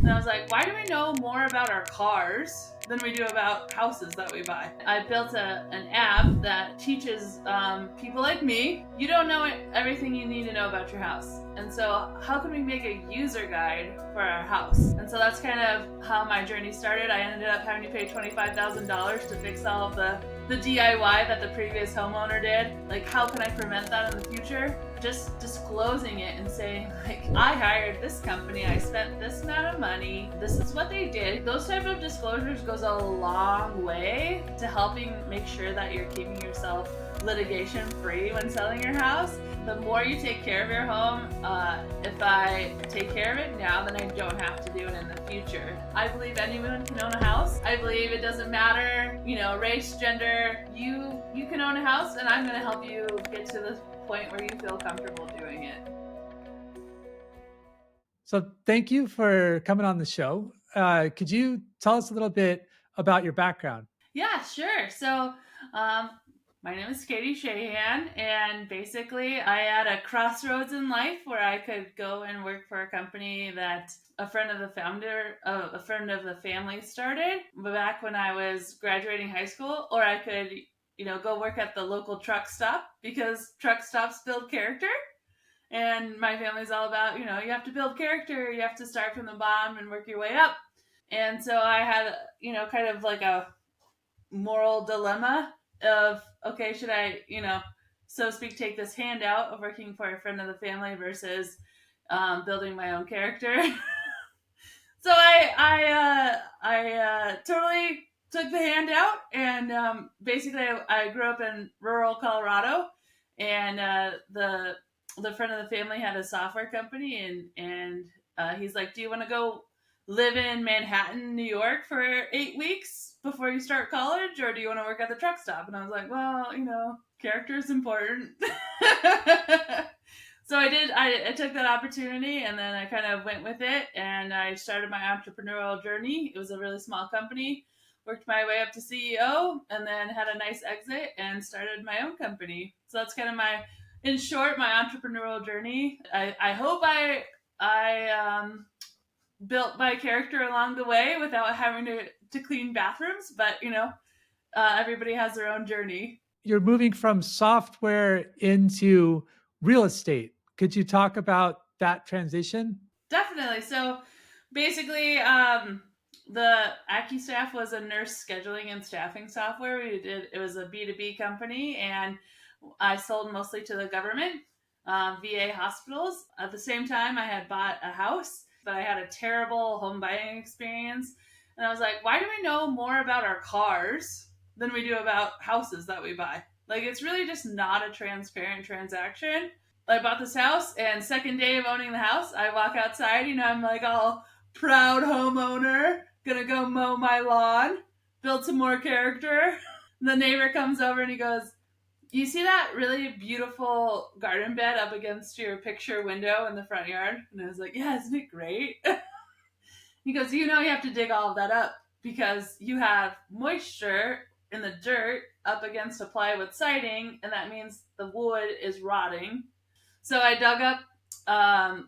And I was like, why do we know more about our cars than we do about houses that we buy? I built an app that teaches people like me, you don't know everything you need to know about your house. And so how can we make a user guide for our house? And so that's kind of how my journey started. I ended up having to pay $25,000 to fix all of the DIY that the previous homeowner did. Like, how can I prevent that in the future? Just disclosing it and saying, like, I hired this company, I spent this amount of money, this is what they did. Those type of disclosures goes a long way to helping make sure that you're keeping yourself litigation free when selling your house. The more you take care of your home, if I take care of it now, then I don't have to do it in the future. I believe anyone can own a house. I believe it doesn't matter, race, gender. You can own a house, and I'm going to help you get to the point where you feel comfortable doing it. So thank you for coming on the show. Could you tell us a little bit about your background? Yeah, sure. So, my name is Katie Shahan, and basically, I had a crossroads in life where I could go and work for a company that a friend of the family started back when I was graduating high school, or I could, go work at the local truck stop because truck stops build character. And my family's all about, you have to build character, you have to start from the bottom and work your way up. And so I had, kind of like a moral dilemma of, okay, should I, so to speak, take this handout of working for a friend of the family versus building my own character. So I totally took the handout, and basically I grew up in rural Colorado, and the friend of the family had a software company, and he's like, "Do you want to go live in Manhattan, New York for 8 weeks before you start college, or do you want to work at the truck stop?" And I was like, "Well, character is important." So I did. I took that opportunity, and then I kind of went with it, and I started my entrepreneurial journey. It was a really small company. Worked my way up to CEO, and then had a nice exit and started my own company. So that's kind of in short, my entrepreneurial journey. I hope I built my character along the way without having to clean bathrooms, but everybody has their own journey. You're moving from software into real estate. Could you talk about that transition? Definitely. So basically, the AccuStaff was a nurse scheduling and staffing software. It was a B2B company, and I sold mostly to the government, VA hospitals. At the same time, I had bought a house, but I had a terrible home buying experience. And I was like, why do we know more about our cars than we do about houses that we buy? Like, it's really just not a transparent transaction. I bought this house, and second day of owning the house, I walk outside, I'm like all proud homeowner, gonna go mow my lawn, build some more character. The neighbor comes over and he goes, "You see that really beautiful garden bed up against your picture window in the front yard?" And I was like, "Yeah, isn't it great?" He goes, "You have to dig all of that up because you have moisture in the dirt up against a plywood siding, and that means the wood is rotting." So I dug up.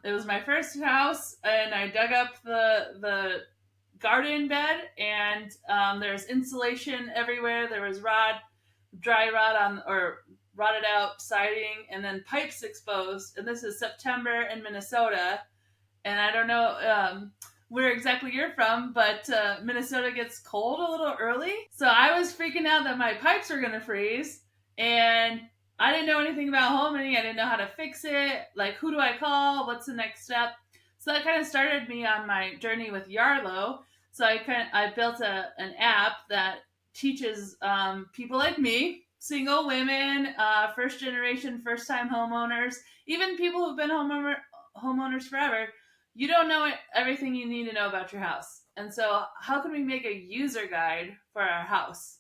It was my first house, and I dug up the garden bed, and there's insulation everywhere. There was dry rot or rotted out siding, and then pipes exposed. And this is September in Minnesota, and I don't know where exactly you're from, but Minnesota gets cold a little early. So I was freaking out that my pipes were going to freeze, and I didn't know anything about homing. I didn't know how to fix it. Like, who do I call? What's the next step? So that kind of started me on my journey with Yarlow. So I built an app that teaches people like me, single women, first generation, first time homeowners, even people who've been homeowners forever. You don't know everything you need to know about your house. And so how can we make a user guide for our house?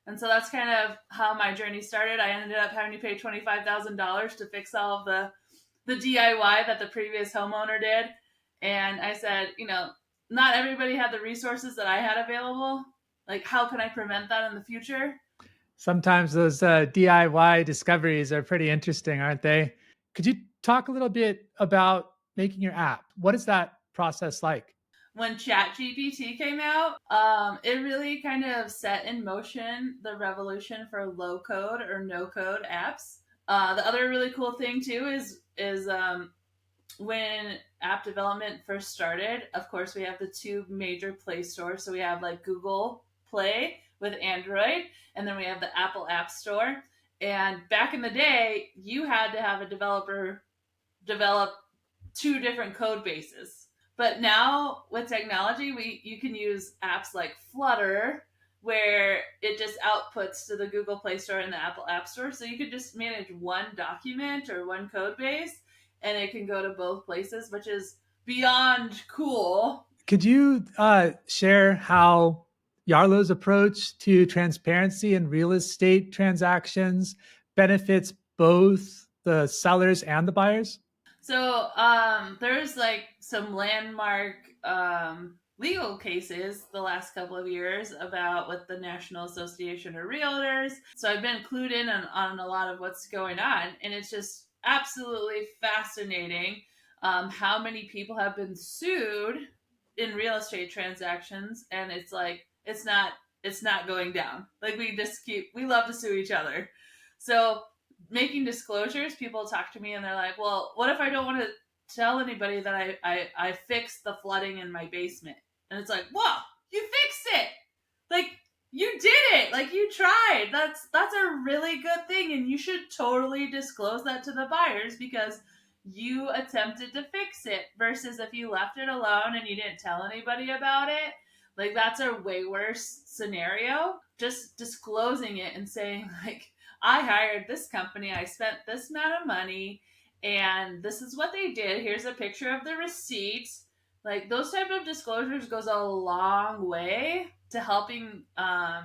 And so that's kind of how my journey started. I ended up having to pay $25,000 to fix all of the DIY that the previous homeowner did. And I said, not everybody had the resources that I had available. Like, how can I prevent that in the future? Sometimes those DIY discoveries are pretty interesting, aren't they? Could you talk a little bit about making your app? What is that process like? when ChatGPT came out, it really kind of set in motion the revolution for low code or no code apps. The other really cool thing too is when app development first started. Of course, we have the two major Play stores. So we have like Google Play with Android, and then we have the Apple App Store. And back in the day, you had to have a developer develop two different code bases. But now with technology, we you can use apps like Flutter where it just outputs to the Google Play Store and the Apple App Store. So you could just manage one document or one code base and it can go to both places, which is beyond cool. Could you share how Yarlow's approach to transparency in real estate transactions benefits both the sellers and the buyers? So there's like some landmark legal cases the last couple of years about with the National Association of Realtors. So I've been clued in on a lot of what's going on, and it's just absolutely fascinating how many people have been sued in real estate transactions, and it's like it's not going down. Like we love to sue each other. So making disclosures, people talk to me and they're like, well, what if I don't want to tell anybody that I fixed the flooding in my basement? And it's like, whoa, you fixed it. Like you did it. Like you tried. That's a really good thing. And you should totally disclose that to the buyers because you attempted to fix it versus if you left it alone and you didn't tell anybody about it. Like that's a way worse scenario. Just disclosing it and saying like, I hired this company, I spent this amount of money, and this is what they did. Here's a picture of the receipt. Like those type of disclosures goes a long way to helping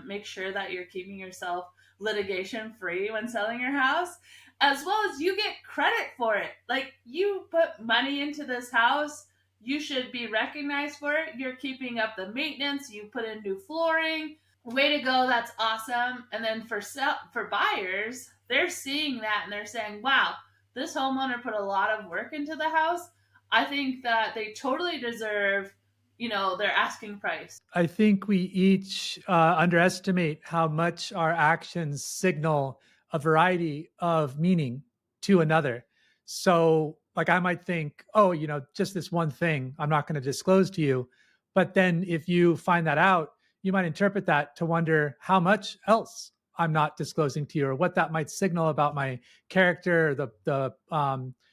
make sure that you're keeping yourself litigation free when selling your house, as well as you get credit for it. Like you put money into this house, you should be recognized for it. You're keeping up the maintenance. You put in new flooring, way to go, that's awesome. And then for buyers, they're seeing that and they're saying, wow, this homeowner put a lot of work into the house. I think that they totally deserve, their asking price. I think we each underestimate how much our actions signal a variety of meaning to another. So, like, I might think, oh, just this one thing I'm not going to disclose to you. But then if you find that out, you might interpret that to wonder how much else I'm not disclosing to you or what that might signal about my character or the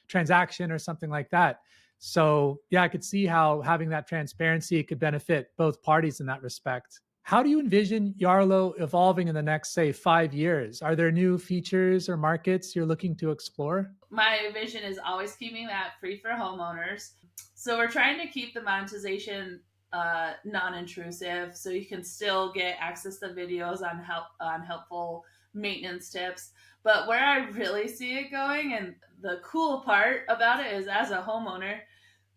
transaction or something like that. So, yeah, I could see how having that transparency could benefit both parties in that respect. How do you envision Yarlow evolving in the next, say, 5 years? Are there new features or markets you're looking to explore? My vision is always keeping that free for homeowners. So we're trying to keep the monetization non-intrusive, so you can still get access to videos on helpful maintenance tips. But where I really see it going, and the cool part about it is, as a homeowner,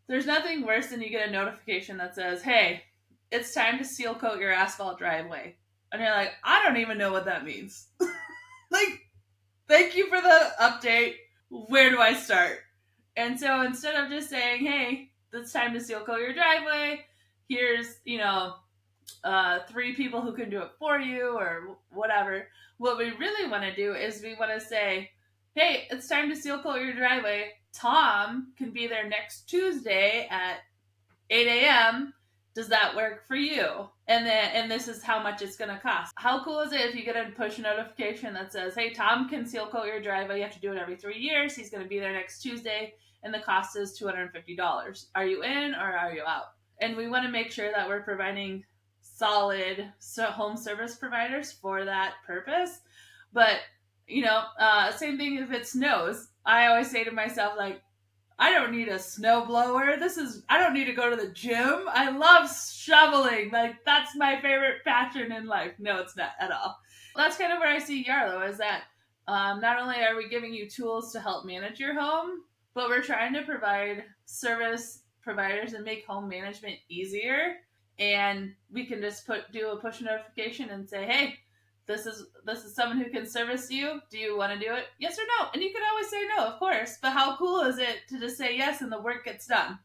there's nothing worse than you get a notification that says, "Hey, it's time to seal coat your asphalt driveway," and you're like, "I don't even know what that means." Like, thank you for the update. Where do I start? And so instead of just saying, hey, it's time to seal coat your driveway, here's, three people who can do it for you or whatever, what we really want to do is we want to say, hey, it's time to seal coat your driveway. Tom can be there next Tuesday at 8 a.m. Does that work for you? And this is how much it's gonna cost. How cool is it if you get a push notification that says, "Hey, Tom can seal coat your driveway. You have to do it every 3 years. He's gonna be there next Tuesday, and the cost is $250. Are you in or are you out?" And we want to make sure that we're providing solid home service providers for that purpose. But same thing if it snows. I always say to myself, like, I don't need a snow blower. I don't need to go to the gym. I love shoveling. Like, that's my favorite passion in life. No, it's not at all. That's kind of where I see Yarlow is that not only are we giving you tools to help manage your home, but we're trying to provide service providers and make home management easier. And we can just do a push notification and say, hey, this is someone who can service you. Do you want to do it? Yes or no? And you can always say no, of course. But how cool is it to just say yes and the work gets done?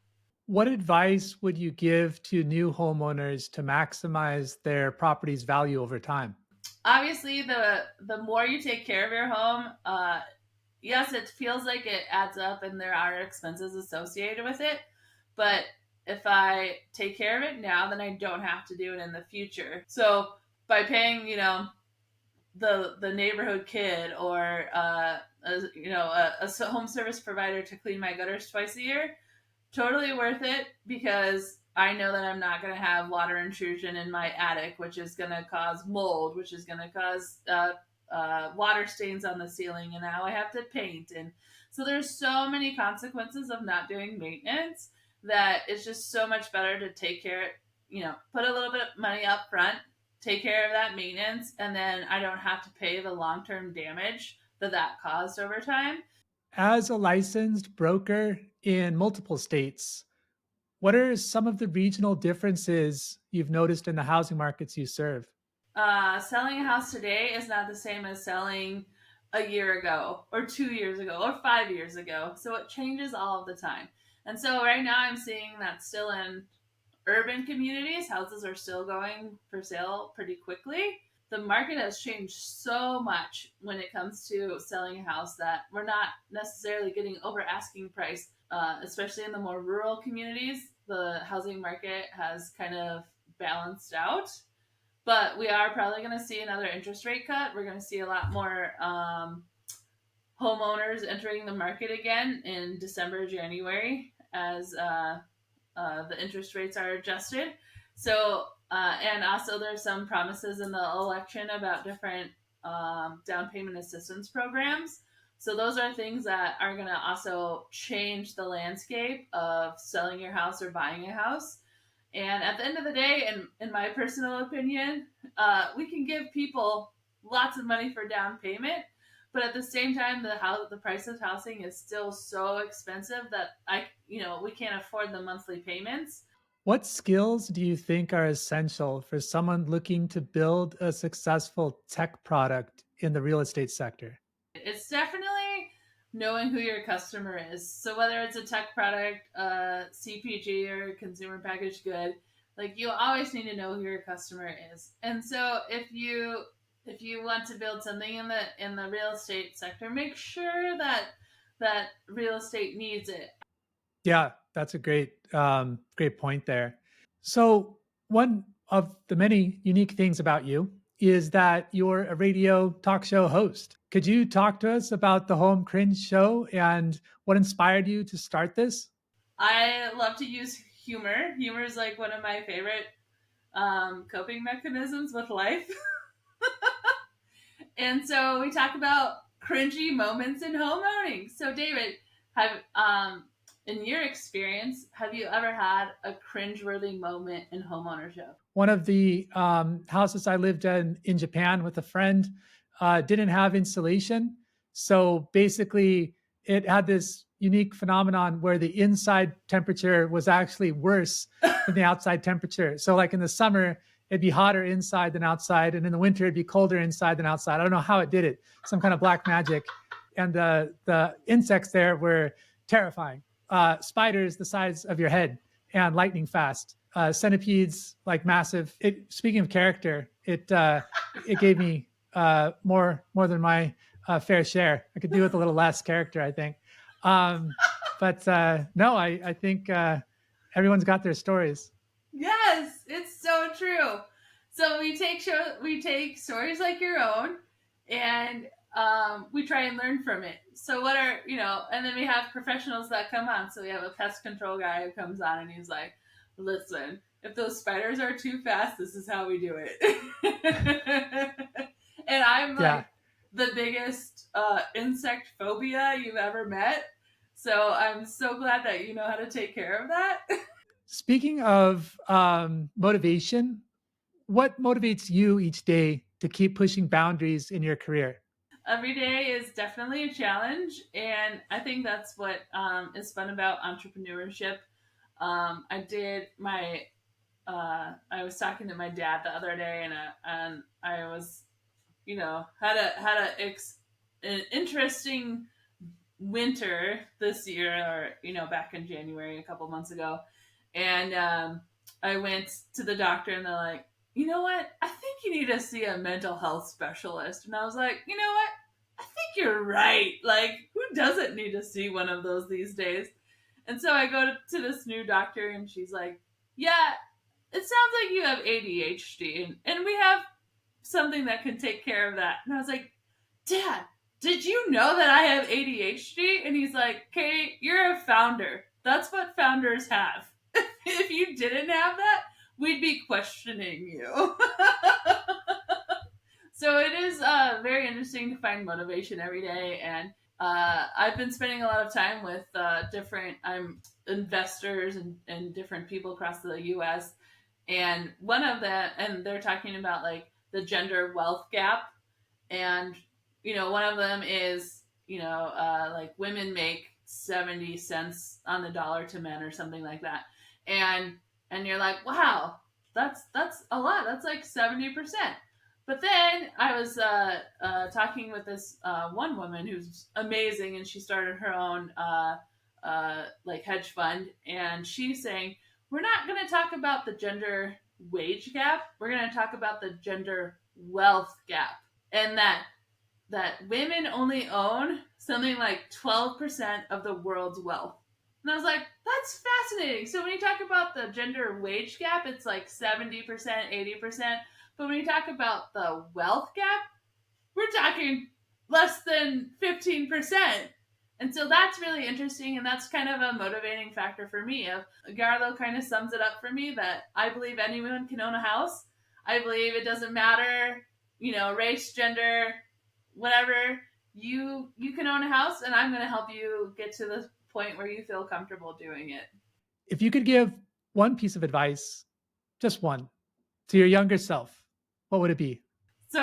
What advice would you give to new homeowners to maximize their property's value over time? Obviously, the more you take care of your home, yes, it feels like it adds up and there are expenses associated with it. But if I take care of it now, then I don't have to do it in the future. So by paying, the neighborhood kid or a home service provider to clean my gutters twice a year, totally worth it because I know that I'm not going to have water intrusion in my attic, which is going to cause mold, which is going to cause water stains on the ceiling, and now I have to paint. And so there's so many consequences of not doing maintenance that it's just so much better to take care. Put a little bit of money up front, take care of that maintenance, and then I don't have to pay the long term damage that caused over time. As a licensed broker in multiple states, what are some of the regional differences you've noticed in the housing markets you serve? Selling a house today is not the same as selling a year ago or 2 years ago or 5 years ago. So it changes all of the time. And so right now I'm seeing that still in urban communities, houses are still going for sale pretty quickly. The market has changed so much when it comes to selling a house that we're not necessarily getting over asking price, especially in the more rural communities. The housing market has kind of balanced out, but we are probably going to see another interest rate cut. We're going to see a lot more homeowners entering the market again in December, January, as the interest rates are adjusted. So, and also there's some promises in the election about different down payment assistance programs. So those are things that are going to also change the landscape of selling your house or buying a house. And at the end of the day, in my personal opinion, we can give people lots of money for down payment, but at the same time, the price of housing is still so expensive that we can't afford the monthly payments. What skills do you think are essential for someone looking to build a successful tech product in the real estate sector? It's definitely knowing who your customer is. So whether it's a tech product, CPG, or consumer packaged good, like you always need to know who your customer is. And so if you want to build something in the real estate sector, make sure that real estate needs it. Yeah, that's a great point there. So, one of the many unique things about you is that you're a radio talk show host. Could you talk to us about the Home Cringe Show and what inspired you to start this? I love to use humor. Humor is like one of my favorite coping mechanisms with life. And so we talk about cringy moments in home owning. So David, have in your experience, have you ever had a cringeworthy moment in home ownership? One of the houses I lived in Japan with a friend didn't have insulation. So basically, it had this unique phenomenon where the inside temperature was actually worse than the outside temperature. So, like in the summer, it'd be hotter inside than outside. And in the winter, it'd be colder inside than outside. I don't know how it did it, some kind of black magic. And the insects there were terrifying. Spiders the size of your head and lightning fast. Centipedes like massive. Speaking of character, it gave me more than my fair share. I could do with a little less character, I think. Um, but no, I think everyone's got their stories. Yes, it's so true. So we take stories like your own, and we try and learn from it. So what are and then we have professionals that come on. So we have a pest control guy who comes on, and he's like, "Listen, if those spiders are too fast, this is how we do it." And I'm Yeah. like the biggest insect phobia you've ever met. So I'm so glad that you know how to take care of that. Speaking of motivation, what motivates you each day to keep pushing boundaries in your career? Every day is definitely a challenge, and I think that's what is fun about entrepreneurship. I did my I was talking to my dad the other day, and I was had an interesting winter this year, or back in January a couple months ago. And I went to the doctor, and they're like, you know what? I think you need to see a mental health specialist. And I was like, you know what? I think you're right. Like, who doesn't need to see one of those these days? And so I go to this new doctor, and she's like, yeah, it sounds like you have ADHD, and we have something that can take care of that. And I was like, Dad, did you know that I have ADHD? And he's like, Katie, you're a founder. That's what founders have. If you didn't have that, we'd be questioning you. So it is very interesting to find motivation every day. And I've been spending a lot of time with different investors and different people across the U.S. And one of them, and they're talking about like the gender wealth gap. And one of them is like women make 70 cents on the dollar to men or something like that. And you're like, wow, that's a lot. That's like 70%. But then I was talking with this one woman who's amazing, and she started her own like hedge fund, and she's saying we're not going to talk about the gender wage gap. We're going to talk about the gender wealth gap, and that women only own something like 12% of the world's wealth. And I was like, that's fascinating. So when you talk about the gender wage gap, it's like 70%, 80%. But when you talk about the wealth gap, we're talking less than 15%. And so that's really interesting, and that's kind of a motivating factor for me. Yarlow kind of sums it up for me that I believe anyone can own a house. I believe it doesn't matter, race, gender, whatever. You can own a house, and I'm going to help you get to the point where you feel comfortable doing it. If you could give one piece of advice, just one, to your younger self, what would it be? So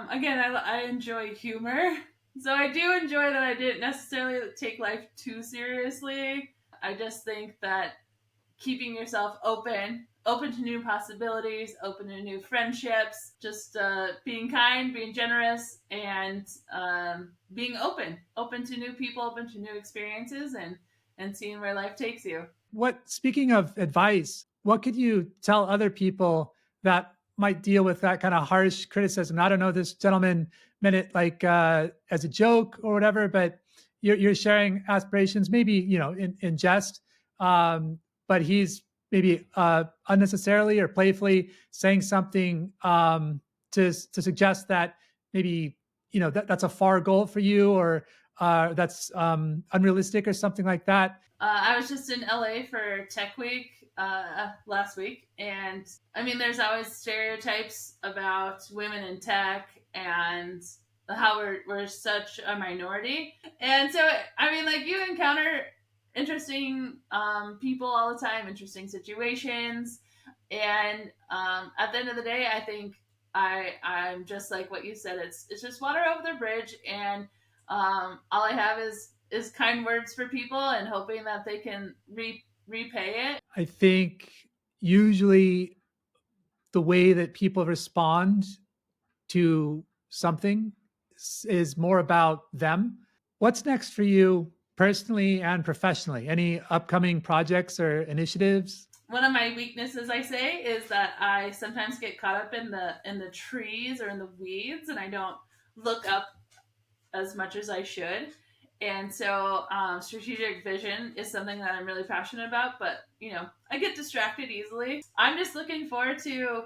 again, I enjoy humor. So I do enjoy that I didn't necessarily take life too seriously. I just think that keeping yourself open to new possibilities, open to new friendships, just being kind, being generous, and being open to new people, open to new experiences, and seeing where life takes you. Speaking of advice, what could you tell other people that might deal with that kind of harsh criticism? I don't know, this gentleman meant it like as a joke or whatever, but you're sharing aspirations, maybe, in jest. But he's maybe unnecessarily or playfully saying something to suggest that maybe, that's a far goal for you, or that's unrealistic or something like that. I was just in LA for Tech Week last week, and I mean, there's always stereotypes about women in tech and how we're such a minority. And so, I mean, like, you encounter interesting people all the time, interesting situations, and at the end of the day, I think I'm just like what you said. It's just water over the bridge, and all I have is kind words for people, and hoping that they can repay it. I think usually the way that people respond to something is more about them. What's next for you personally and professionally? Any upcoming projects or initiatives? One of my weaknesses, I say, is that I sometimes get caught up in the trees or in the weeds, and I don't look up as much as I should. And so, strategic vision is something that I'm really passionate about, but I get distracted easily. I'm just looking forward to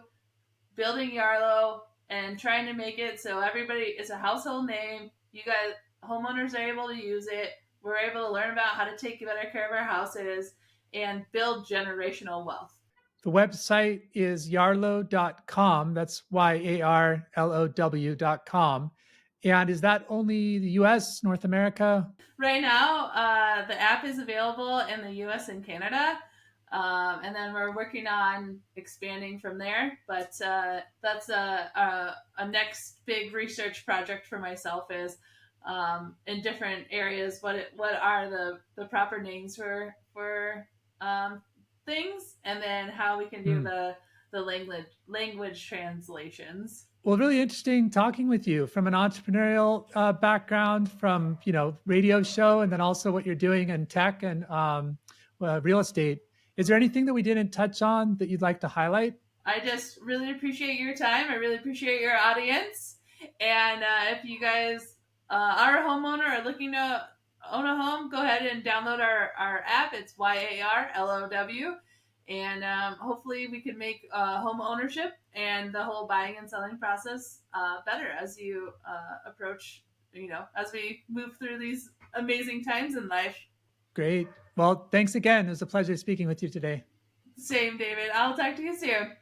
building Yarlow and trying to make it so everybody, it's a household name. You guys, homeowners, are able to use it. We're able to learn about how to take better care of our houses and build generational wealth. The website is yarlow.com. That's YARLOW.com. And is that only the US, North America? Right now, the app is available in the US and Canada. And then we're working on expanding from there. But that's a next big research project for myself, is in different areas, what are the proper names for things, and then how we can do Hmm. the language translations. Well, really interesting talking with you from an entrepreneurial background, from radio show, and then also what you're doing in tech and real estate. Is there anything that we didn't touch on that you'd like to highlight? I just really appreciate your time. I really appreciate your audience. And if you guys are a homeowner or looking to own a home, go ahead and download our app. It's YARLOW. And hopefully, we can make home ownership and the whole buying and selling process better as you approach, as we move through these amazing times in life. Great. Well, thanks again. It was a pleasure speaking with you today. Same, David. I'll talk to you soon.